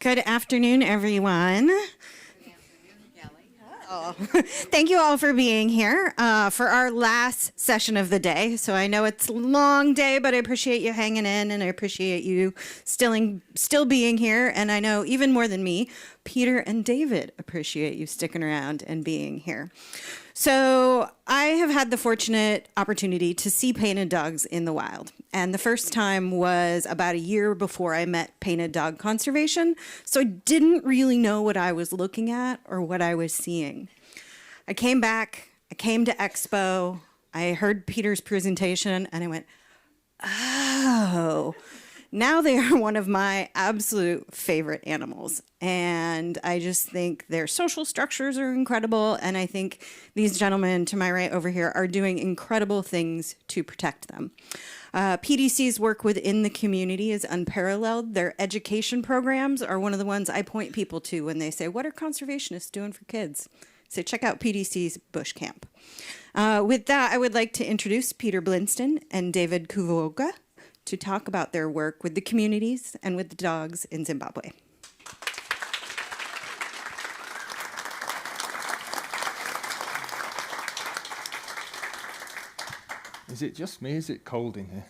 Good afternoon, everyone. Oh, thank you all for being here for our last session of the day. So I know it's a long day, but I appreciate you hanging in, and I appreciate you still being here. And I know even more than me, Peter and David appreciate you sticking around and being here. So I have had the fortunate opportunity to see painted dogs in the wild. And the first time was about a year before I met Painted Dog Conservation. So I didn't really know what I was looking at or what I was seeing. I came back, I came to Expo, I heard Peter's presentation, and I went, oh, now they are one of my absolute favorite animals. And I just think their social structures are incredible. And I think these gentlemen to my right over here are doing incredible things to protect them. PDC's work within the community is unparalleled. Their education programs are one of the ones I point people to when they say, what are conservationists doing for kids? So check out PDC's Bush Camp. With that, I would like to introduce Peter Blinston and David Kuvoga to talk about their work with the communities and with the dogs in Zimbabwe. Is it just me? Is it cold in here?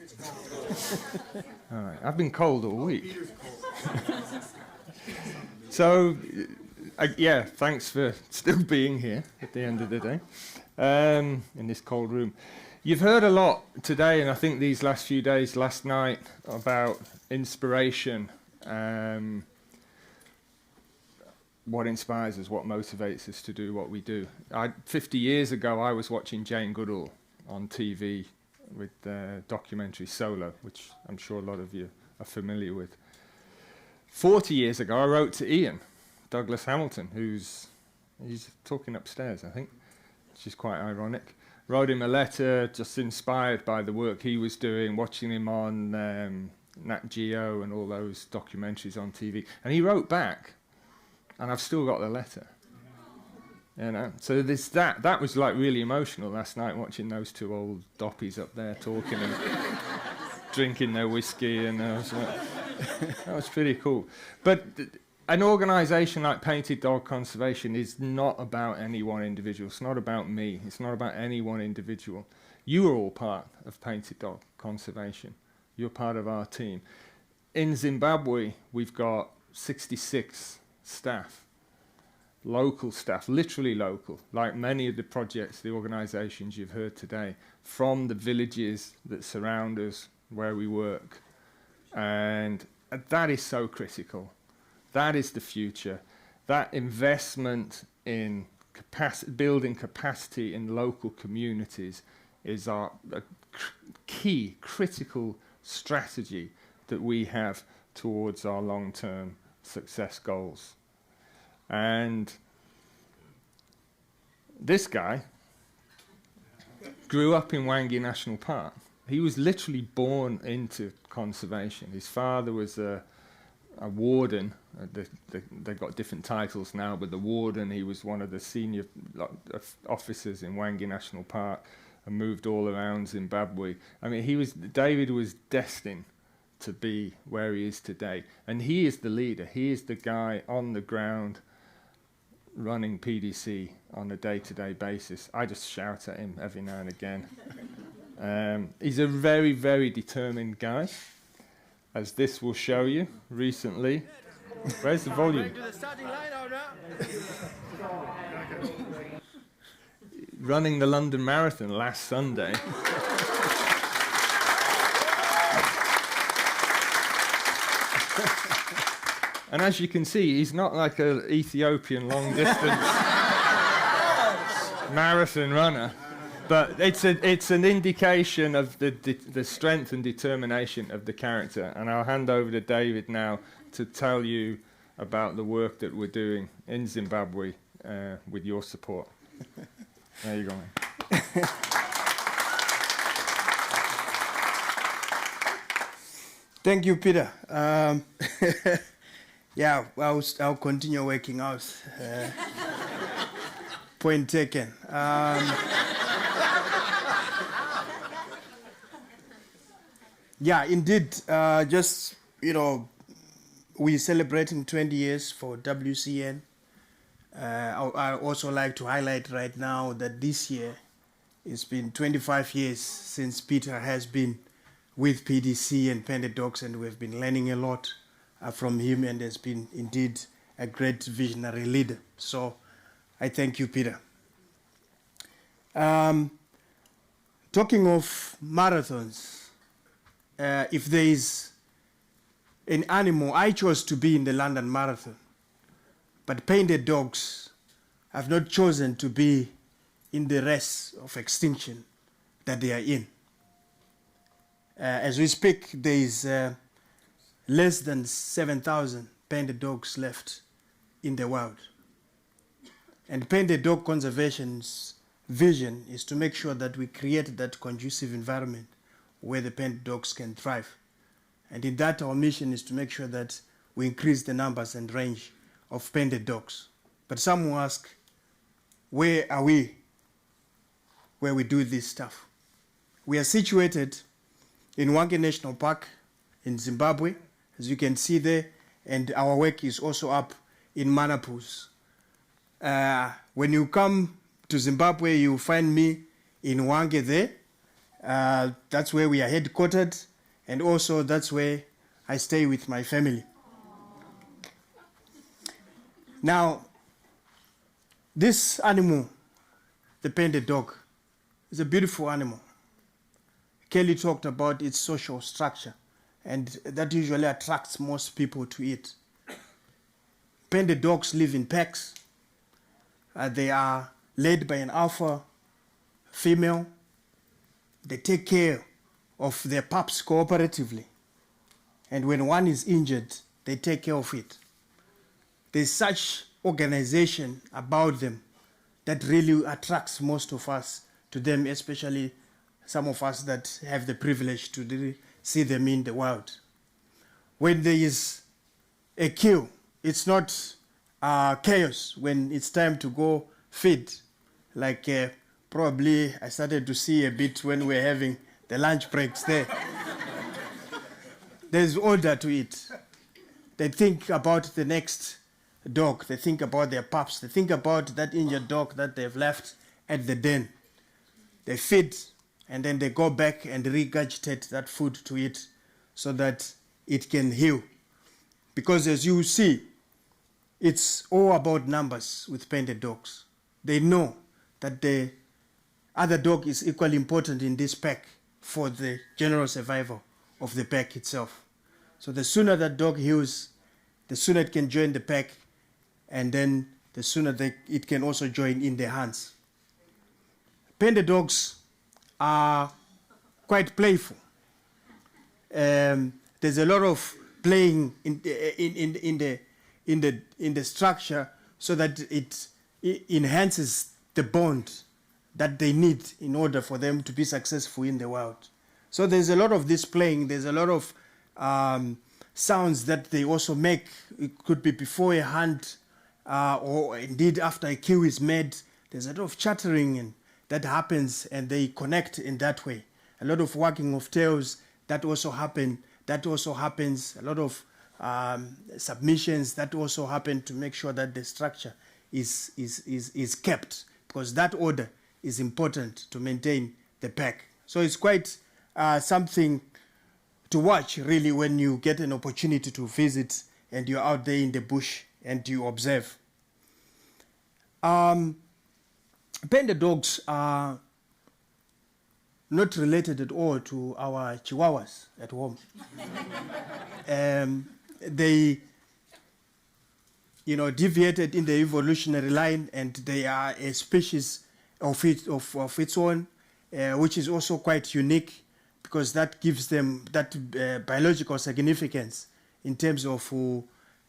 All right. I've been cold all week. So, yeah, thanks for still being here at the end of the day in this cold room. You've heard a lot today, and I think these last few days, last night, about inspiration, what inspires us, what motivates us to do what we do. 50 years ago, I was watching Jane Goodall on TV with the documentary Solo, which I'm sure a lot of you are familiar with. 40 years ago, I wrote to Ian Douglas Hamilton, he's talking upstairs, I think, which is quite ironic. Wrote him a letter, just inspired by the work he was doing, watching him on Nat Geo and all those documentaries on TV. And he wrote back, and I've still got the letter. You know, so that was like really emotional last night, watching those two old doppies up there talking and drinking their whiskey, and that was pretty cool. But an organisation like Painted Dog Conservation is not about any one individual. It's not about me. It's not about any one individual. You are all part of Painted Dog Conservation. You're part of our team. In Zimbabwe, we've got 66 staff. Local staff, literally local, like many of the projects, the organisations you've heard today, from the villages that surround us where we work. And that is so critical. That is the future. That investment in building capacity in local communities is our key, critical strategy that we have towards our long-term success goals. And this guy grew up in Wangi National Park. He was literally born into conservation. His father was a warden. They've got different titles now, but the warden, he was one of the senior officers in Wangi National Park and moved all around Zimbabwe. I mean, David was destined to be where he is today. And he is the leader. He is the guy on the ground running PDC on a day-to-day basis. I just shout at him every now and again. He's a very, very determined guy, as this will show you recently. Where's the volume? Running the London Marathon last Sunday. And as you can see, he's not like an Ethiopian long-distance marathon runner, but it's an indication of the strength and determination of the character. And I'll hand over to David now to tell you about the work that we're doing in Zimbabwe with your support. There you go, man. Thank you, Peter. Yeah, I'll continue working out. Point taken. Yeah, indeed. Just, we're celebrating 20 years for WCN. I also like to highlight right now that this year it's been 25 years since Peter has been with PDC and Panda Dogs, and we've been learning a lot from him, and has been indeed a great visionary leader. So I thank you, Peter. Talking of marathons, if there is an animal, I chose to be in the London Marathon, but Painted Dogs have not chosen to be in the race of extinction that they are in. As we speak, there is less than 7,000 Painted Dogs left in the world. And Painted Dog Conservation's vision is to make sure that we create that conducive environment where the painted dogs can thrive. And in that, our mission is to make sure that we increase the numbers and range of painted dogs. But some will ask, where are we where we do this stuff? We are situated in Hwange National Park in Zimbabwe, as you can see there, and our work is also up in Manapus. When you come to Zimbabwe, you find me in Hwange there. That's where we are headquartered, and also that's where I stay with my family. Now, this animal, the painted dog, is a beautiful animal. Kelly talked about its social structure, and that usually attracts most people to it. Painted dogs live in packs. They are led by an alpha female. They take care of their pups cooperatively. And when one is injured, they take care of it. There's such organization about them that really attracts most of us to them, especially some of us that have the privilege to really see them in the wild. When there is a kill, it's not chaos when it's time to go feed. Like probably I started to see a bit when we're having the lunch breaks there. There's order to it. They think about the next dog. They think about their pups. They think about that injured dog that they've left at the den. They feed, and then they go back and regurgitate that food to it so that it can heal. Because as you see, it's all about numbers with painted dogs. They know that the other dog is equally important in this pack for the general survival of the pack itself. So the sooner that dog heals, the sooner it can join the pack, and then the sooner it can also join in their hands. Painted dogs are quite playful. There's a lot of playing in the structure so that it enhances the bond that they need in order for them to be successful in the world. So there's a lot of this playing. There's a lot of sounds that they also make. It could be before a hunt or indeed after a kill is made. There's a lot of chattering and that happens, and they connect in that way. A lot of wagging of tails, that also happens. A lot of submissions, that also happen to make sure that the structure is kept, because that order is important to maintain the pack. So it's quite something to watch, really, when you get an opportunity to visit and you're out there in the bush and you observe. Painted dogs are not related at all to our chihuahuas at home. They, deviated in the evolutionary line, and they are a species of its own, which is also quite unique, because that gives them that biological significance in terms of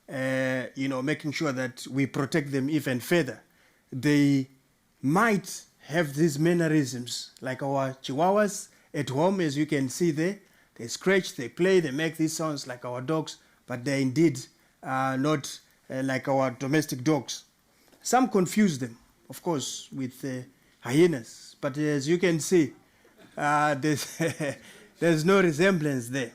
making sure that we protect them even further. They might have these mannerisms like our chihuahuas at home, as you can see there. They scratch, they play, they make these sounds like our dogs, but they're indeed not like our domestic dogs. Some confuse them, of course, with hyenas, but as you can see, there's no resemblance there.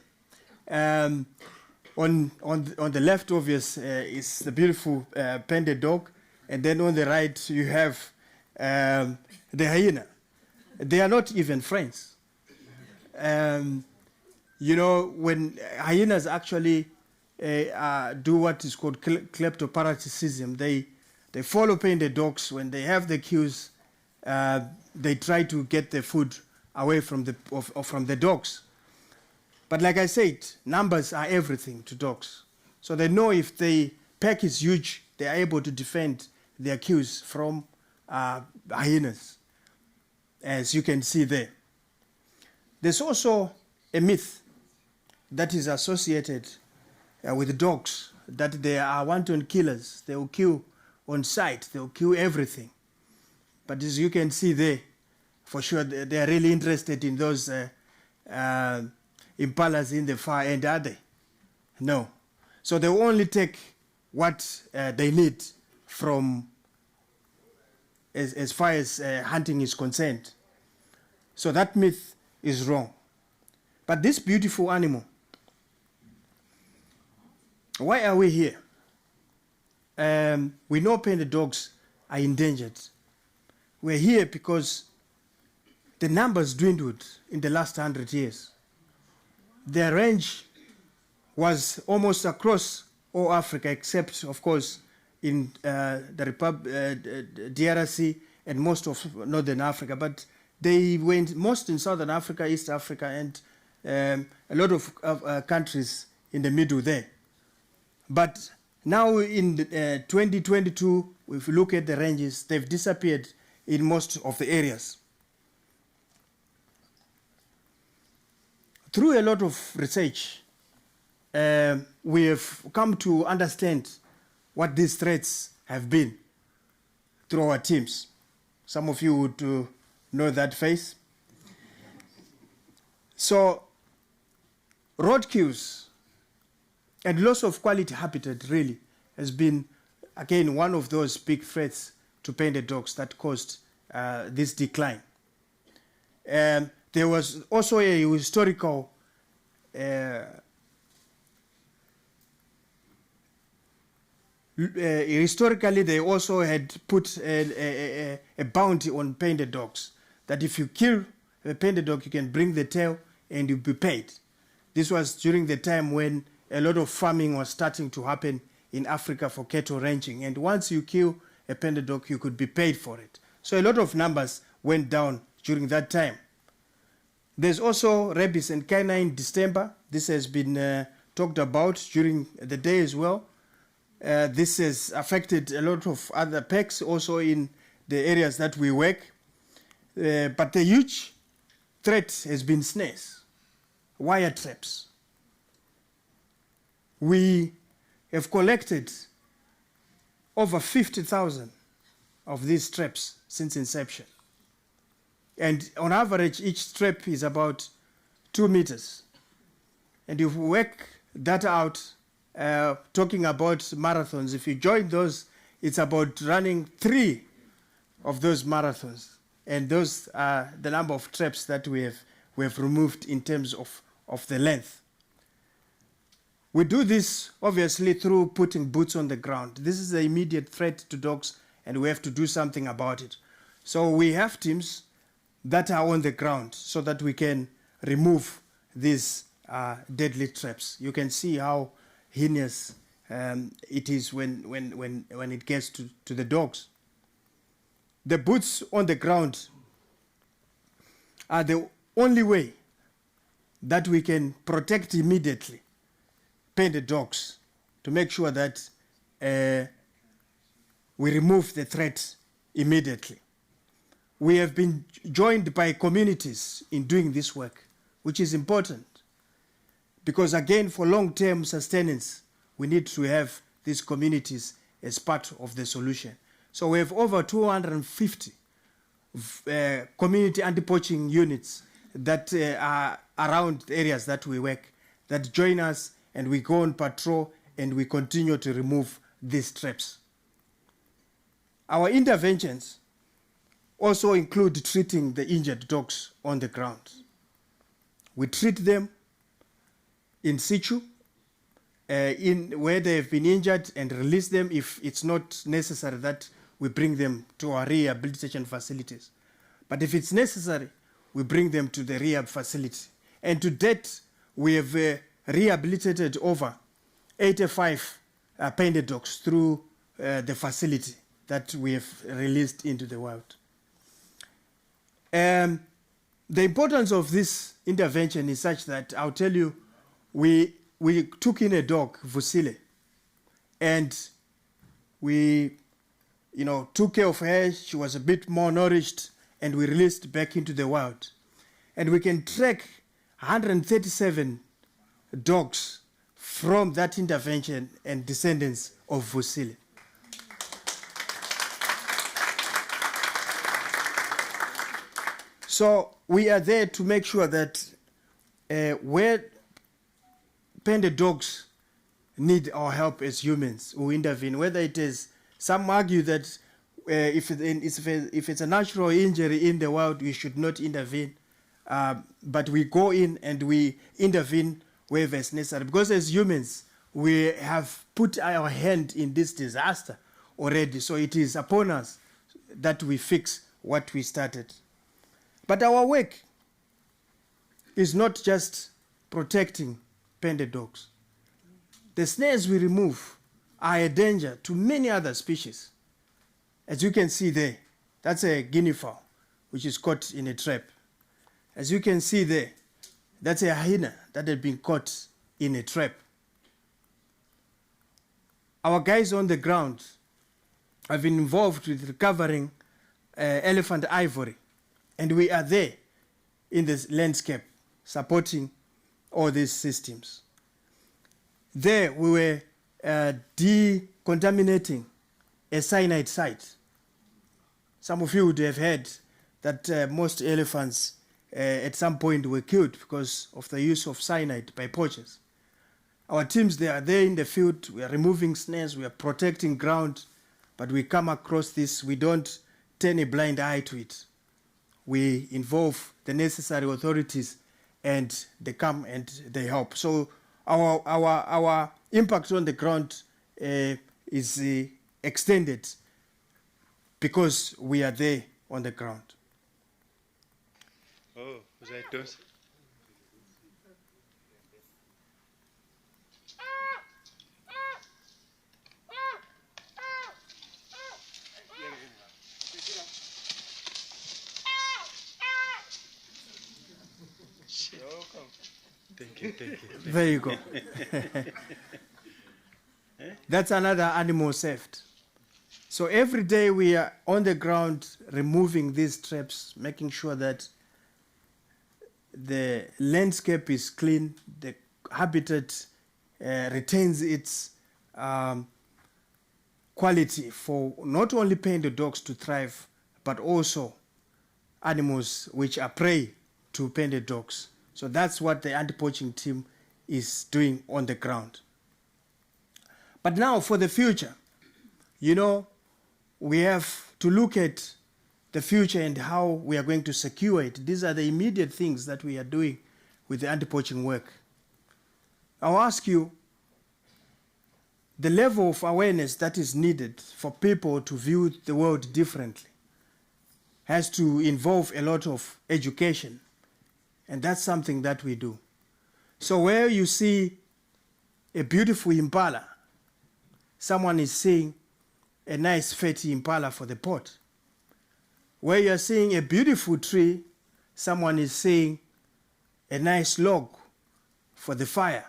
On the left, obvious, is the beautiful panda dog, and then on the right you have the hyena. They are not even friends. You know, when hyenas actually do what is called kleptoparasitism, they follow panda dogs. When they have the cues, they try to get the food away from the dogs. But like I said, numbers are everything to dogs. So they know if the pack is huge, they are able to defend their cues from hyenas, as you can see there. There's also a myth that is associated with dogs, that they are wanton killers. They will kill on sight. They will kill everything. But as you can see there, for sure, they are really interested in those impalas in the far end, are they? No. So they will only take what they need from as far as hunting is concerned. So that myth is wrong. But this beautiful animal, why are we here? We know panda dogs are endangered. We're here because the numbers dwindled in the last 100 years. Their range was almost across all Africa, except, of course, in the DRC and most of Northern Africa. But they went most in Southern Africa, East Africa, and a lot of countries in the middle there. But now in 2022, if you look at the ranges, they've disappeared in most of the areas. Through a lot of research, we have come to understand what these threats have been through our teams. Some of you would know that face. So, roadkills and loss of quality habitat really has been, again, one of those big threats to panda dogs that caused this decline. There was also a historical historically, they also had put a bounty on panda dogs, that if you kill a panda dog, you can bring the tail and you'll be paid. This was during the time when a lot of farming was starting to happen in Africa for cattle ranching. And once you kill a panda dog, you could be paid for it. So a lot of numbers went down during that time. There's also rabies and canine distemper. This has been talked about during the day as well. This has affected a lot of other packs also in the areas that we work. But the huge threat has been snares, wire traps. We have collected over 50,000 of these traps since inception. And on average, each trap is about 2 meters. And if we work that out, talking about marathons, if you join those, it's about running 3 of those marathons. And those are the number of traps that we have removed in terms of the length. We do this, obviously, through putting boots on the ground. This is the immediate threat to dogs, and we have to do something about it. So we have teams that are on the ground so that we can remove these deadly traps. You can see how heinous it is when it gets to the dogs. The boots on the ground are the only way that we can protect immediately panda dogs, to make sure that we remove the threat immediately. We have been joined by communities in doing this work, which is important, because again, for long-term sustenance, we need to have these communities as part of the solution. So we have over 250 community anti-poaching units that are around the areas that we work, that join us, and we go on patrol and we continue to remove these traps. Our interventions also include treating the injured dogs on the ground. We treat them in situ, in where they have been injured and release them if it's not necessary that we bring them to our rehabilitation facilities. But if it's necessary, we bring them to the rehab facility. And to date, we have rehabilitated over 85 painted dogs through the facility that we have released into the wild. The importance of this intervention is such that I'll tell you, we took in a dog, Vusile, and we took care of her. She was a bit more nourished, and we released back into the wild. And we can track 137 dogs from that intervention and descendants of Vusile. So we are there to make sure that where painted dogs need our help as humans who intervene, whether it is, some argue that if it's a natural injury in the wild, we should not intervene. But we go in and we intervene wherever it's necessary. Because as humans, we have put our hand in this disaster already. So it is upon us that we fix what we started. But our work is not just protecting painted dogs. The snares we remove are a danger to many other species. As you can see there, that's a guinea fowl, which is caught in a trap. As you can see there, that's a hyena that had been caught in a trap. Our guys on the ground have been involved with recovering elephant ivory, and we are there in this landscape supporting all these systems. There we were decontaminating a cyanide site. Some of you would have heard that most elephants at some point were killed because of the use of cyanide by poachers. Our teams, they are there in the field, we are removing snares, we are protecting ground, but we come across this, we don't turn a blind eye to it. We involve the necessary authorities and they come and they help. So our impact on the ground is extended because we are there on the ground. Oh, was that those? Thank you, thank you. There you go. That's another animal saved. So every day we are on the ground removing these traps, making sure that the landscape is clean, the habitat retains its quality for not only painted dogs to thrive, but also animals which are prey to painted dogs. So that's what the anti-poaching team is doing on the ground. But now for the future, we have to look at the future and how we are going to secure it. These are the immediate things that we are doing with the anti-poaching work. I'll ask you, the level of awareness that is needed for people to view the world differently has to involve a lot of education. And that's something that we do. So where you see a beautiful impala, someone is seeing a nice fatty impala for the pot. Where you're seeing a beautiful tree, someone is seeing a nice log for the fire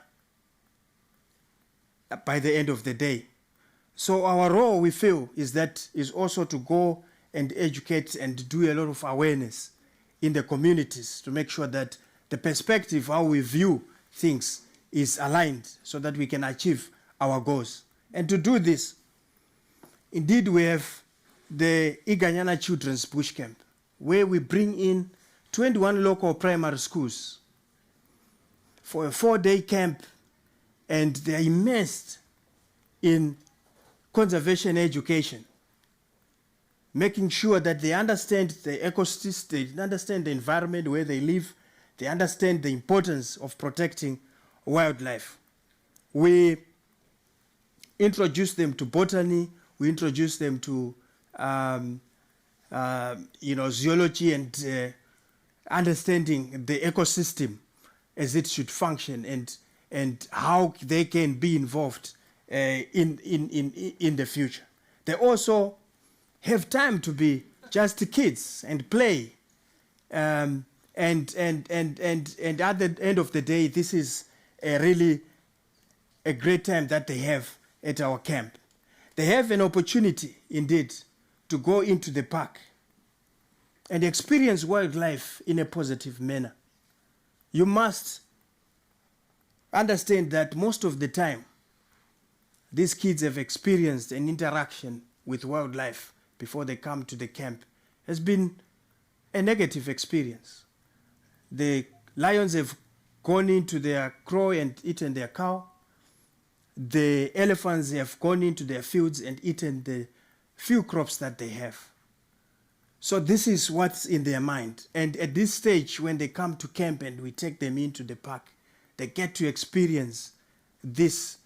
by the end of the day. So our role, we feel, is also to go and educate and do a lot of awareness in the communities to make sure that the perspective, how we view things, is aligned so that we can achieve our goals. And to do this, indeed, we have the Iganyana Children's Bush Camp, where we bring in 21 local primary schools for a 4-day camp, and they are immersed in conservation education, making sure that they understand the ecosystem, they understand the environment where they live, they understand the importance of protecting wildlife. We introduce them to botany, we introduce them to zoology and understanding the ecosystem as it should function and how they can be involved in the future. They also have time to be just kids and play. And at the end of the day, this is really a great time that they have at our camp. They have an opportunity, indeed, to go into the park and experience wildlife in a positive manner. You must understand that most of the time, these kids have experienced an interaction with wildlife before they come to the camp. Has been a negative experience. The lions have gone into their crow and eaten their cow. The elephants have gone into their fields and eaten the few crops that they have. So this is what's in their mind. And at this stage, when they come to camp and we take them into the park, they get to experience this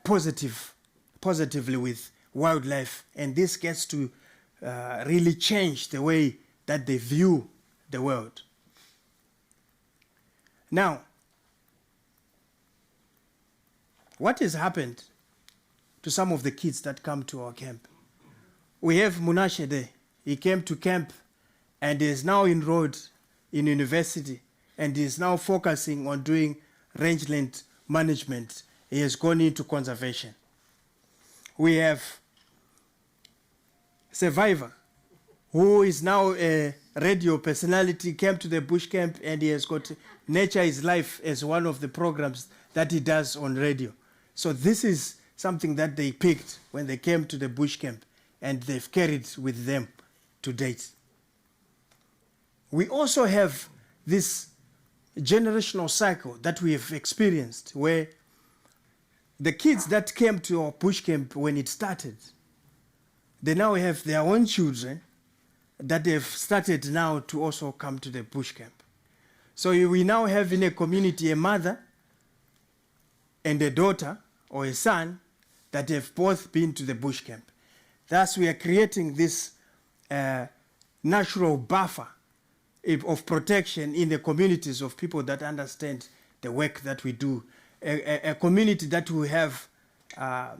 positively with wildlife. And this gets to really change the way that they view the world. Now, what has happened to some of the kids that come to our camp? We have Munashe there. He came to camp and is now enrolled in university and is now focusing on doing rangeland management. He has gone into conservation. We have Survivor, who is now a radio personality, came to the bush camp and he has got Nature is Life as one of the programs that he does on radio. So this is something that they picked when they came to the bush camp and they've carried with them to date. We also have this generational cycle that we have experienced where the kids that came to our bush camp when it started, they now have their own children that they've started now to also come to the bush camp. So we now have in a community a mother and a daughter or a son that have both been to the bush camp. Thus, we are creating this natural buffer of protection in the communities of people that understand the work that we do. A community that will have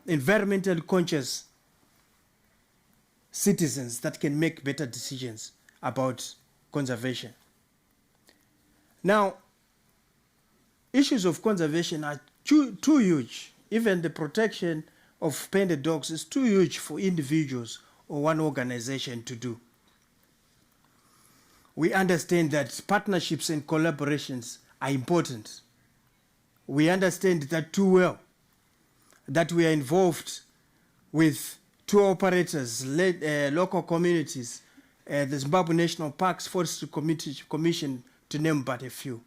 environmental conscious citizens that can make better decisions about conservation. Now, issues of conservation are too huge. Even the protection of painted dogs is too huge for individuals or one organization to do. We understand that partnerships and collaborations are important. We understand that too well, that we are involved with tour operators, local communities, the Zimbabwe National Parks Forestry Commission, to name but a few.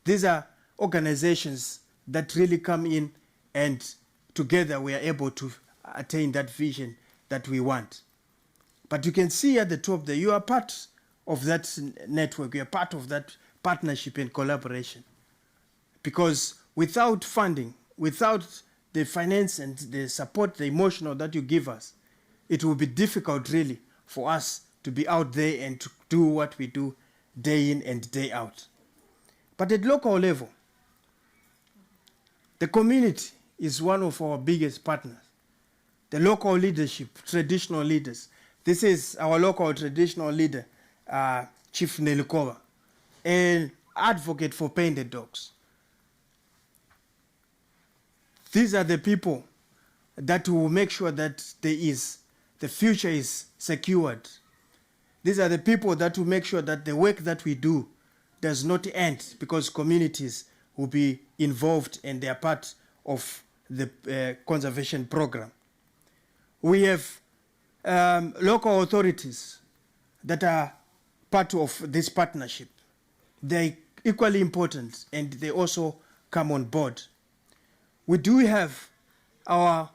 These are organizations that really come in and together we are able to attain that vision that we want. But you can see at the top there, you are part of that network, you are part of that partnership and collaboration. Because without funding, without the finance and the support, the emotional that you give us, it will be difficult really for us to be out there and to do what we do day in and day out. But at local level, the community is one of our biggest partners. The local leadership, traditional leaders. This is our local traditional leader, Chief Nelikova, an advocate for painted dogs. These are the people that will make sure that the future is secured. These are the people that will make sure that the work that we do does not end because communities will be involved and they are part of the conservation program. We have local authorities that are part of this partnership. They're equally important and they also come on board. We do have our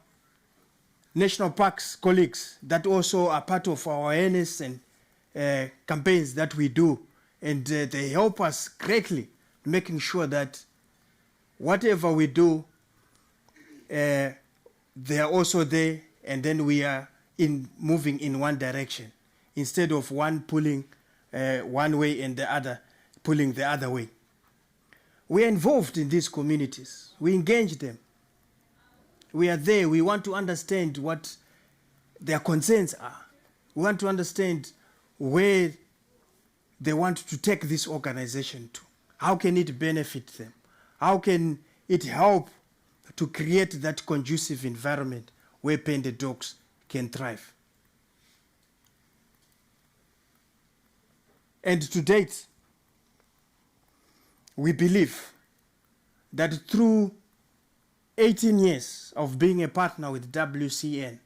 national parks colleagues that also are part of our awareness and campaigns that we do, and they help us greatly making sure that whatever we do they are also there, and then we are moving in one direction instead of one pulling one way and the other pulling the other way. We are involved in these communities. We engage them. We are there. We want to understand what their concerns are. We want to understand where they want to take this organization to. How can it benefit them? How can it help to create that conducive environment where painted dogs can thrive? And to date, we believe that through 18 years of being a partner with WCN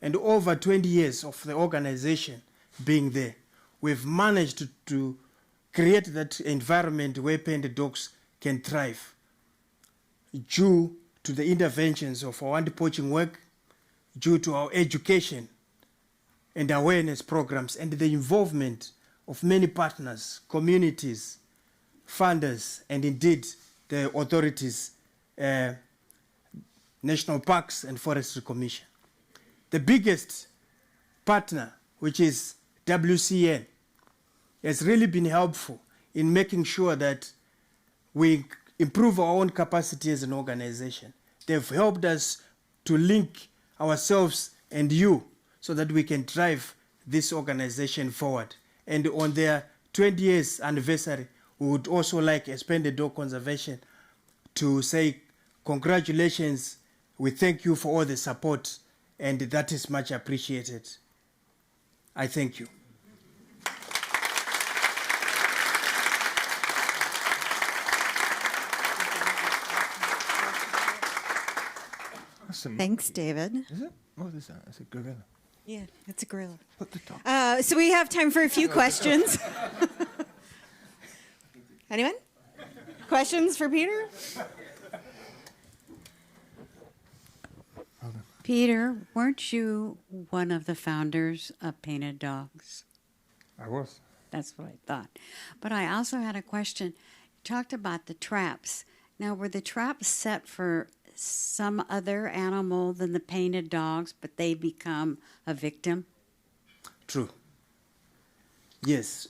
and over 20 years of the organization being there, we've managed to create that environment where painted dogs can thrive due to the interventions of our anti-poaching work, due to our education and awareness programs, and the involvement of many partners, communities, funders, and indeed the authorities, National Parks and Forestry Commission. The biggest partner, which is WCN, has really been helpful in making sure that we improve our own capacity as an organization. They've helped us to link ourselves and you so that we can drive this organization forward. And on their 20 years anniversary, we would also like, as Painted Dog Conservation, to say congratulations. We thank you for all the support, and that is much appreciated. I thank you. Thanks, David. Is it? What is that? It's a gorilla. Yeah, it's a gorilla. Put the dog. So we have time for a few questions. Anyone? Questions for Peter? Peter, weren't you one of the founders of Painted Dogs? I was. That's what I thought. But I also had a question. You talked about the traps. Now, were the traps set for some other animal than the painted dogs, but they become a victim? True. Yes.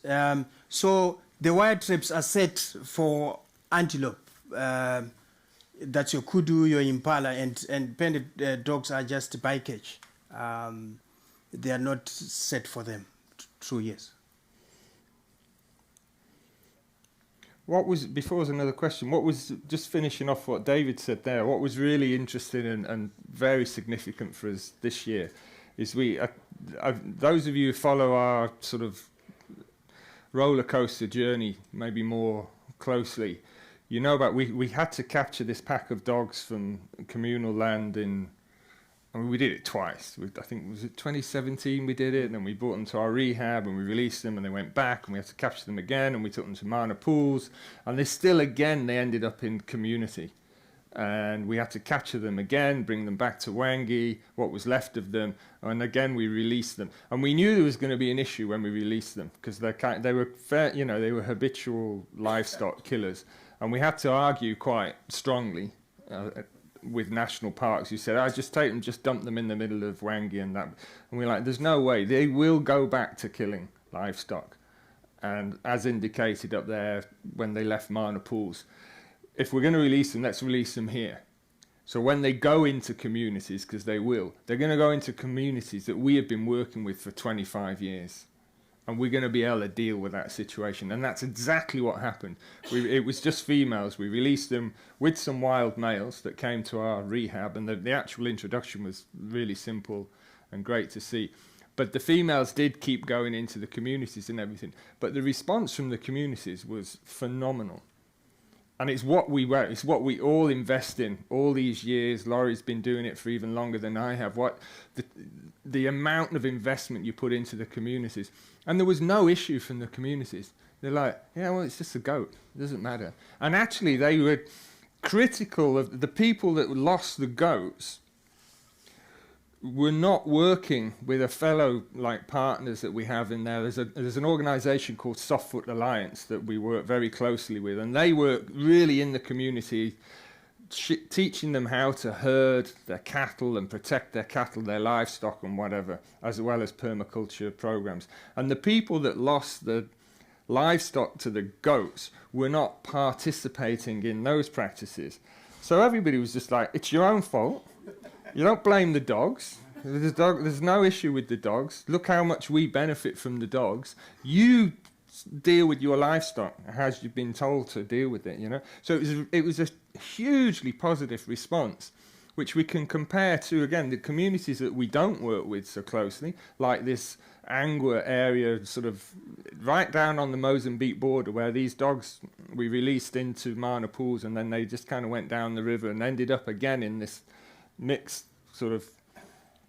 So the wire traps are set for antelope. That's your kudu, your impala, and painted dogs are just bycatch. They are not set for them. True, yes. What was, before was another question, what was, just finishing off what David said there, what was really interesting and very significant for us this year is those of you who follow our sort of roller coaster journey maybe more closely, you know about we had to capture this pack of dogs from communal land we did it twice. I think, was it 2017 we did it, and then we brought them to our rehab and we released them and they went back and we had to capture them again and we took them to minor pools and they ended up in community. And we had to capture them again, bring them back to Wangi, what was left of them, and again we released them. And we knew there was going to be an issue when we released them because they were they were habitual livestock killers, and we had to argue quite strongly with national parks who said, just take them, just dump them in the middle of Wangi and that. And we're like, there's no way. They will go back to killing livestock. And as indicated up there when they left minor pools, if we're going to release them, let's release them here. So when they go into communities, because they're going to go into communities that we have been working with for 25 years. And we're going to be able to deal with that situation. And that's exactly what happened. It was just females. We released them with some wild males that came to our rehab. And the actual introduction was really simple and great to see. But the females did keep going into the communities and everything. But the response from the communities was phenomenal. And it's what we all invest in all these years. Laurie's been doing it for even longer than I have. The amount of investment you put into the communities. And there was no issue from the communities. They're like, yeah, well, it's just a goat. It doesn't matter. And actually, they were critical of the people that lost the goats were not working with a fellow partners that we have in there. There's an organisation called Softfoot Alliance that we work very closely with, and they work really in the community teaching them how to herd their cattle and protect their cattle, their livestock and whatever, as well as permaculture programs. And the people that lost the livestock to the goats were not participating in those practices. So everybody was just like, it's your own fault. You don't blame the dogs. There's no issue with the dogs. Look how much we benefit from the dogs. You deal with your livestock as you've been told to deal with it, you know. So it was a hugely positive response, which we can compare to, again, the communities that we don't work with so closely, like this Angua area, sort of right down on the Mozambique border, where these dogs we released into Mana pools, and then they just kind of went down the river and ended up again in this mixed sort of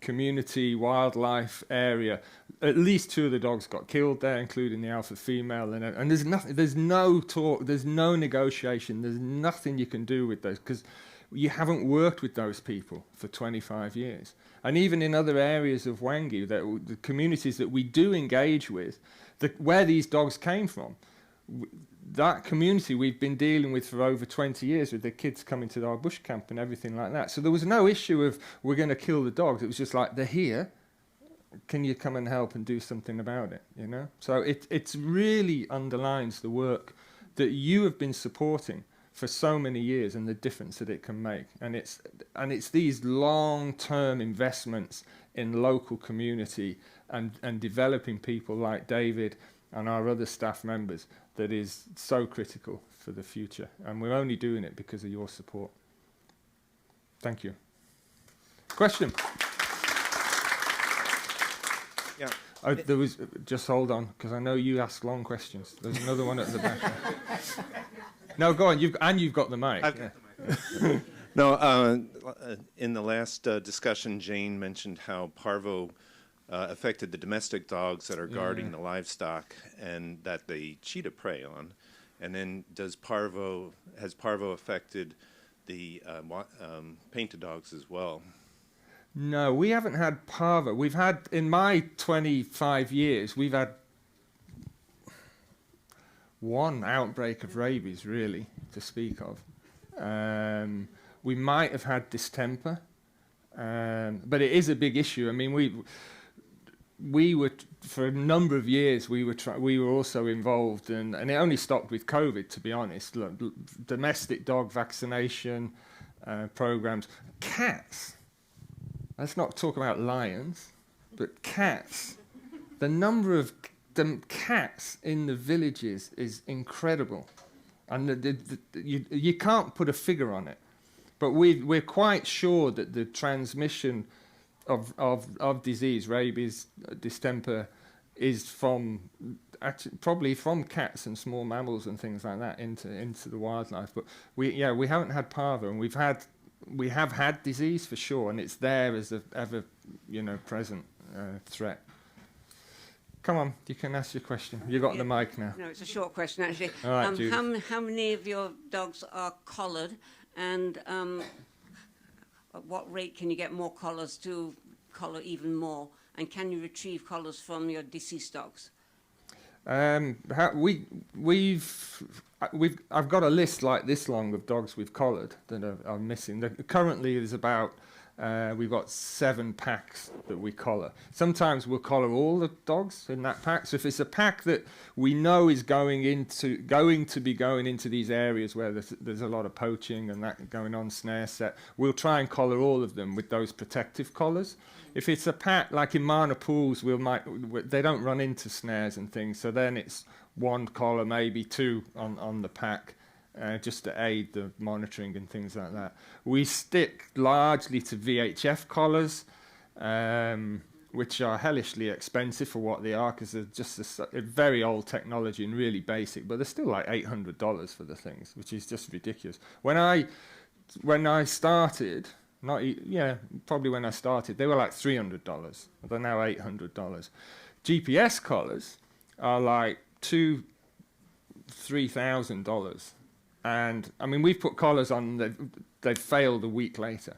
community wildlife area. At least 2 of the dogs got killed there, including the alpha female, and there's nothing, there's no talk, there's no negotiation, there's nothing you can do with those, because you haven't worked with those people for 25 years. And even in other areas of Wangi, the communities that we do engage with, where these dogs came from, that community we've been dealing with for over 20 years, with the kids coming to our bush camp and everything like that. So there was no issue of we're going to kill the dogs. It was just like, they're here. Can you come and help and do something about it? You know. So it really underlines the work that you have been supporting for so many years and the difference that it can make. And it's these long-term investments in local community and developing people like David and our other staff members that is so critical for the future. And we're only doing it because of your support. Thank you. Question? Yeah. There was, just hold on, because I know you ask long questions. There's another one at the back. No, go on. You've got the mic. Yeah. No, in the last discussion, Jane mentioned how parvo affected the domestic dogs that are guarding the livestock and that the cheetah prey on. And then has parvo affected the painted dogs as well? No, we haven't had parvo. We've had, in my 25 years, we've had one outbreak of rabies, really, to speak of. We might have had distemper, but it is a big issue. I mean, we were, for a number of years, we were also involved, and it only stopped with COVID, to be honest. Domestic dog vaccination programs. Cats. Let's not talk about lions, but cats. The number of cats in the villages is incredible, and you can't put a figure on it. But we're quite sure that the transmission of disease, rabies, distemper, is probably from cats and small mammals and things like that into the wildlife. But we haven't had parvo, and we have had disease for sure, and it's there as a ever present threat. Come on, you can ask your question. You've got the mic now. No, it's a short question, actually. All right, Judith. How many of your dogs are collared, and at what rate can you get more collars to collar even more? And can you retrieve collars from your deceased dogs? I've got a list like this long of dogs we've collared that are missing. Currently, there's about we've got 7 packs that we collar. Sometimes we'll collar all the dogs in that pack. So if it's a pack that we know is going to be going into these areas where there's a lot of poaching and that going on, snare set, we'll try and collar all of them with those protective collars. If it's a pack like in Mana pools, they don't run into snares and things. So then it's 1 collar, maybe 2 on the pack. Just to aid the monitoring and things like that. We stick largely to VHF collars, which are hellishly expensive for what they are, because they're just a very old technology and really basic, but they're still like $800 for the things, which is just ridiculous. When I started, probably when I started, they were like $300. They're now $800. GPS collars are like $3,000. And I mean, we've put collars on, they've failed a week later.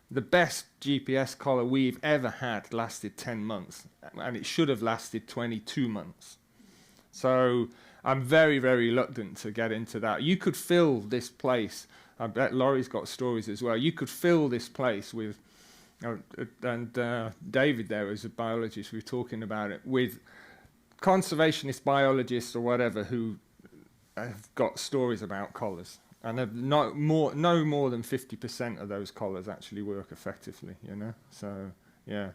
The best GPS collar we've ever had lasted 10 months, and it should have lasted 22 months. So I'm very, very reluctant to get into that. You could fill this place I bet Laurie's got stories as well. You could fill this place with, and David there was a biologist, we were talking about it, with conservationist biologists or whatever who have got stories about collars. And no more than 50% of those collars actually work effectively, you know. So yeah,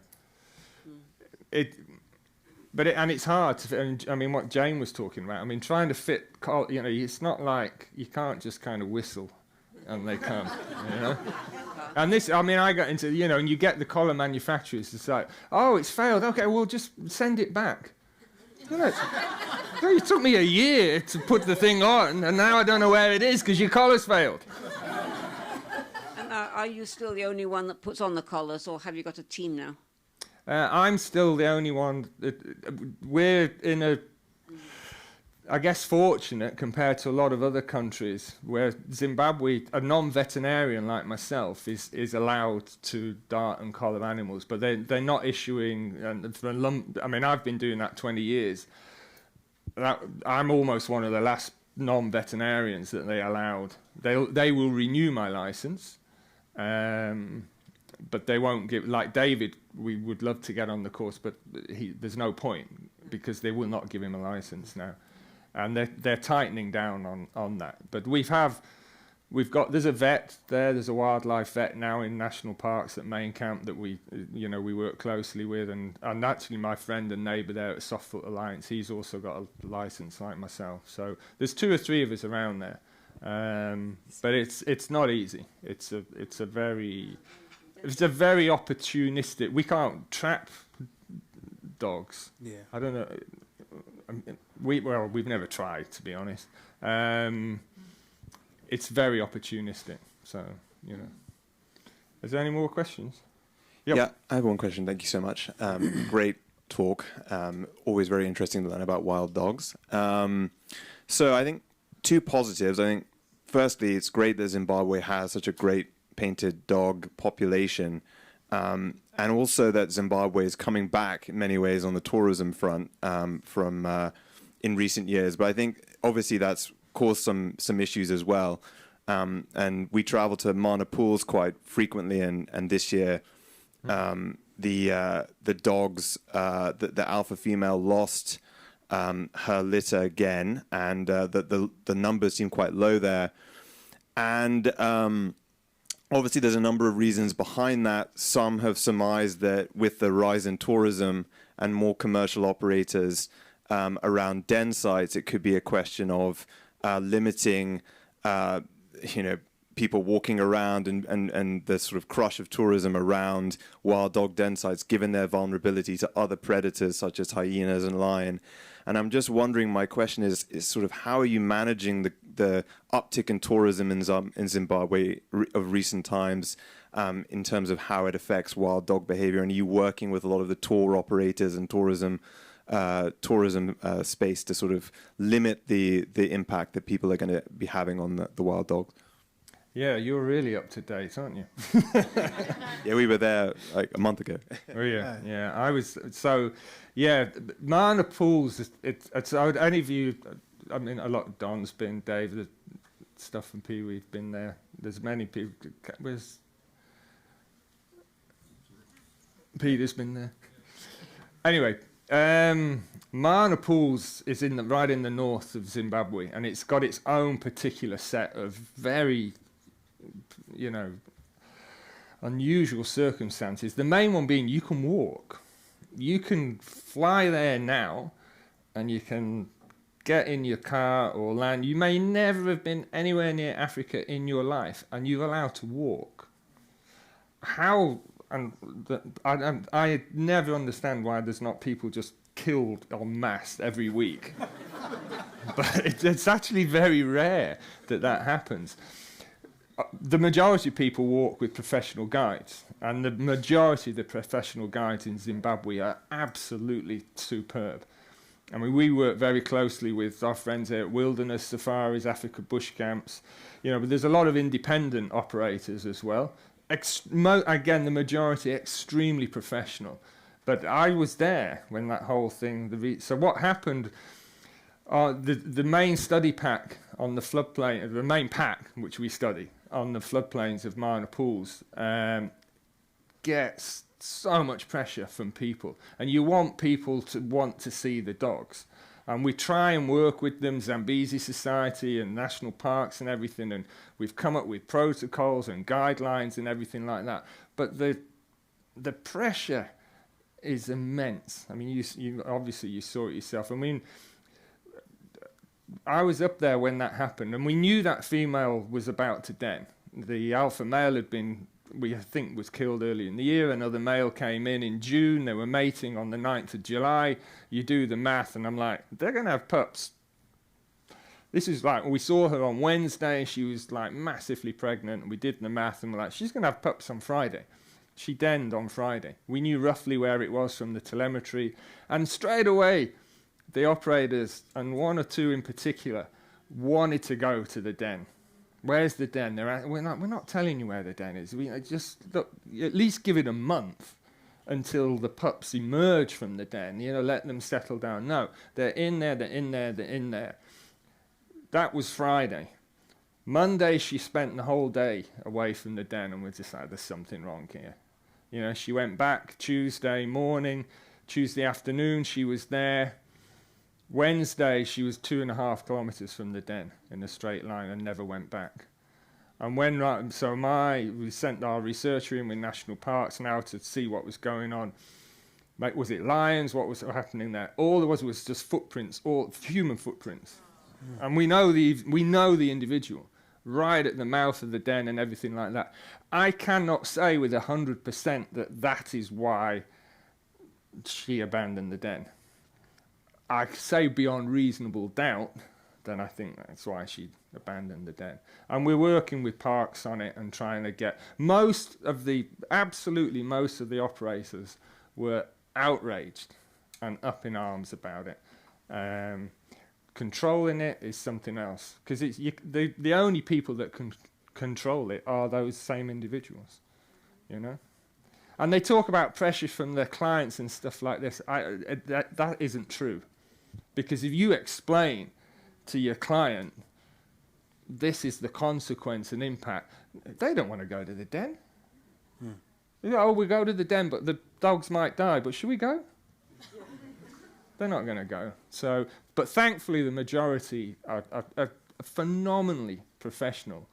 and it's hard to. I mean, what Jane was talking about. I mean, trying to fit, you know, it's not like you can't just kind of whistle, and they come, you know. And this, I mean, I got into, you know, and you get the collar manufacturers to say, oh, it's failed. Okay, well, just send it back. You know, it took me a year to put the thing on, and now I don't know where it is because your collar's failed. And are you still the only one that puts on the collars, or have you got a team now? I'm still the only one. We're in a, I guess, fortunate compared to a lot of other countries where Zimbabwe, a non-veterinarian like myself, is allowed to dart and collar animals, but they're not issuing. I mean, I've been doing that 20 years. I'm almost one of the last non-veterinarians that they allowed. They will renew my license, but they won't give. Like David, we would love to get on the course, but there's no point because they will not give him a license now. And they're tightening down on that. But there's a vet there. There's a wildlife vet now in national parks at Main Camp that we work closely with, and actually my friend and neighbour there at Softfoot Alliance, he's also got a license like myself. So there's 2 or 3 of us around there, but it's not easy. It's a very opportunistic. We can't trap dogs. Yeah, I don't know. We've never tried, to be honest. It's very opportunistic. So, you know. Is there any more questions? Yep. Yeah, I have one question. Thank you so much. Great talk. Always very interesting to learn about wild dogs. So I think 2 positives. I think, firstly, it's great that Zimbabwe has such a great painted dog population. And also that Zimbabwe is coming back in many ways on the tourism front from in recent years. But I think obviously that's caused some issues as well. And we travel to Mana Pools quite frequently, and this year the dogs, the alpha female lost her litter again, and the numbers seem quite low there. And obviously, there's a number of reasons behind that. Some have surmised that with the rise in tourism and more commercial operators around den sites, it could be a question of limiting, people walking around and the sort of crush of tourism around wild dog den sites, given their vulnerability to other predators such as hyenas and lion. And I'm just wondering, my question is sort of how are you managing the uptick in tourism in Zimbabwe of recent times in terms of how it affects wild dog behavior? And are you working with a lot of the tour operators and tourism space to sort of limit the impact that people are going to be having on the wild dogs? Yeah, you're really up to date, aren't you? Yeah, we were there like a month ago. Oh yeah, yeah. I was so. Yeah, Mana Pools. It's any of you. I mean, a lot. Don's been, Dave, Stuff and Pee Wee've been there. There's many people. Where's Peter's been there? Anyway, Mana Pools is right in the north of Zimbabwe, and it's got its own particular set of very, unusual circumstances. The main one being you can walk. You can fly there now, and you can get in your car or land. You may never have been anywhere near Africa in your life, and you're allowed to walk. How? I never understand why there's not people just killed en masse every week. But it's actually very rare that happens. The majority of people walk with professional guides, and the majority of the professional guides in Zimbabwe are absolutely superb. I mean, we work very closely with our friends here at Wilderness Safaris, Africa Bush Camps, but there's a lot of independent operators as well. Again, the majority extremely professional. But I was there when that whole thing... So what happened... the main study pack on the floodplain, the main pack which we study, on the floodplains of minor pools gets so much pressure from people, and you want people to want to see the dogs. And we try and work with them, Zambezi Society and national parks and everything, and we've come up with protocols and guidelines and everything like that. But the pressure is immense. I mean, you obviously you saw it yourself. I mean, I was up there when that happened, and we knew that female was about to den. The alpha male had been, we think, was killed early in the year. Another male came in June. They were mating on the 9th of July. You do the math, and I'm like, they're going to have pups. This is like, we saw her on Wednesday. She was like massively pregnant. And we did the math, and we're like, she's going to have pups on Friday. She denned on Friday. We knew roughly where it was from the telemetry. And straight away, the operators, and one or two in particular, wanted to go to the den. Where's the den? We're not telling you where the den is. We just look, at least give it a month until the pups emerge from the den. Let them settle down. No, they're in there. They're in there. They're in there. That was Friday. Monday, she spent the whole day away from the den, and we decided there's something wrong here. She went back Tuesday morning, Tuesday afternoon. She was there. Wednesday, she was 2.5 kilometers from the den in a straight line and never went back. And we sent our researcher in with national parks now to see what was going on. Was it lions? What was happening there? All there was just footprints, all human footprints. And we know the individual right at the mouth of the den and everything like that. I cannot say with 100% that is why she abandoned the den. I say beyond reasonable doubt, then I think that's why she abandoned the den. And we're working with parks on it and trying to get absolutely most of the operators were outraged and up in arms about it. Controlling it is something else, because the only people that can control it are those same individuals, And they talk about pressure from their clients and stuff like this. That isn't true. Because if you explain to your client, this is the consequence and impact, they don't want to go to the den. We go to the den, but the dogs might die, but should we go? They're not going to go. But thankfully, the majority are phenomenally professional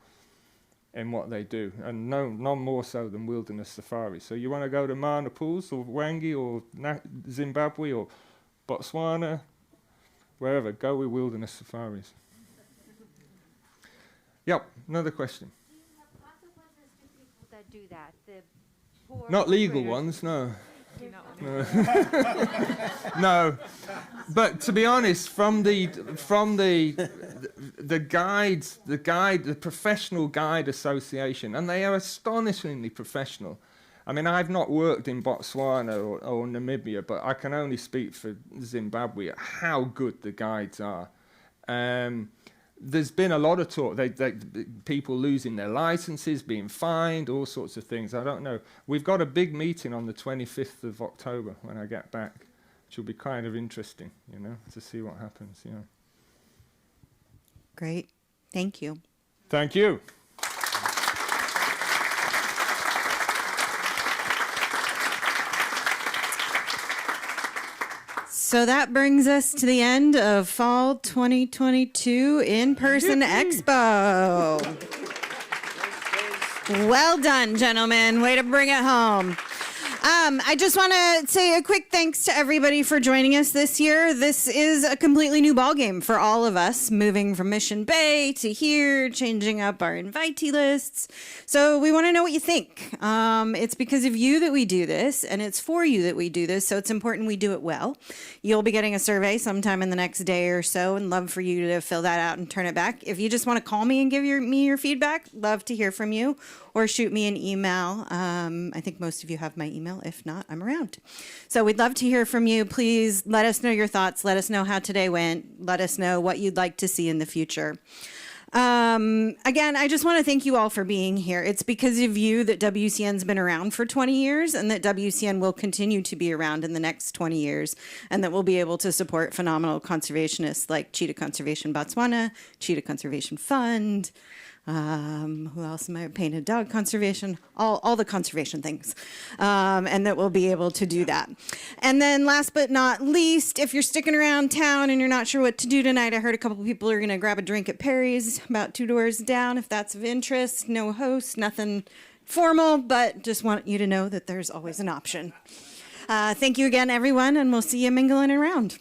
in what they do, and none more so than wilderness safaris. So you want to go to Mana Pools or Wangi or Zimbabwe or Botswana, wherever, go with wilderness safaris. Yep, another question. Do you have consequences to people that do that? The poor Not legal operators? ones, no. No, but to be honest, from the professional guide association, and they are astonishingly professional. I mean, I've not worked in Botswana or Namibia, but I can only speak for Zimbabwe how good the guides are. There's been a lot of talk, people losing their licenses, being fined, all sorts of things. I don't know. We've got a big meeting on the 25th of October when I get back, which will be kind of interesting, to see what happens. Great. Thank you. Thank you. So that brings us to the end of Fall 2022 In-Person Expo. Well done, gentlemen. Way to bring it home. I just want to say a quick thanks to everybody for joining us this year. This is a completely new ballgame for all of us, moving from Mission Bay to here, changing up our invitee lists. So we want to know what you think. It's because of you that we do this, and it's for you that we do this, so it's important we do it well. You'll be getting a survey sometime in the next day or so, and love for you to fill that out and turn it back. If you just want to call me and give me your feedback, love to hear from you, or shoot me an email. I think most of you have my email. If not, I'm around. So we'd love to hear from you. Please let us know your thoughts. Let us know how today went. Let us know what you'd like to see in the future. Again, I just want to thank you all for being here. It's because of you that WCN's been around for 20 years and that WCN will continue to be around in the next 20 years and that we'll be able to support phenomenal conservationists like Cheetah Conservation Botswana, Cheetah Conservation Fund, Who else am I? Painted dog conservation, all the conservation things. And that we'll be able to do that. And then last but not least, if you're sticking around town and you're not sure what to do tonight, I heard a couple people are going to grab a drink at Perry's about 2 doors down if that's of interest. No host, nothing formal, but just want you to know that there's always an option. Thank you again, everyone, and we'll see you mingling around.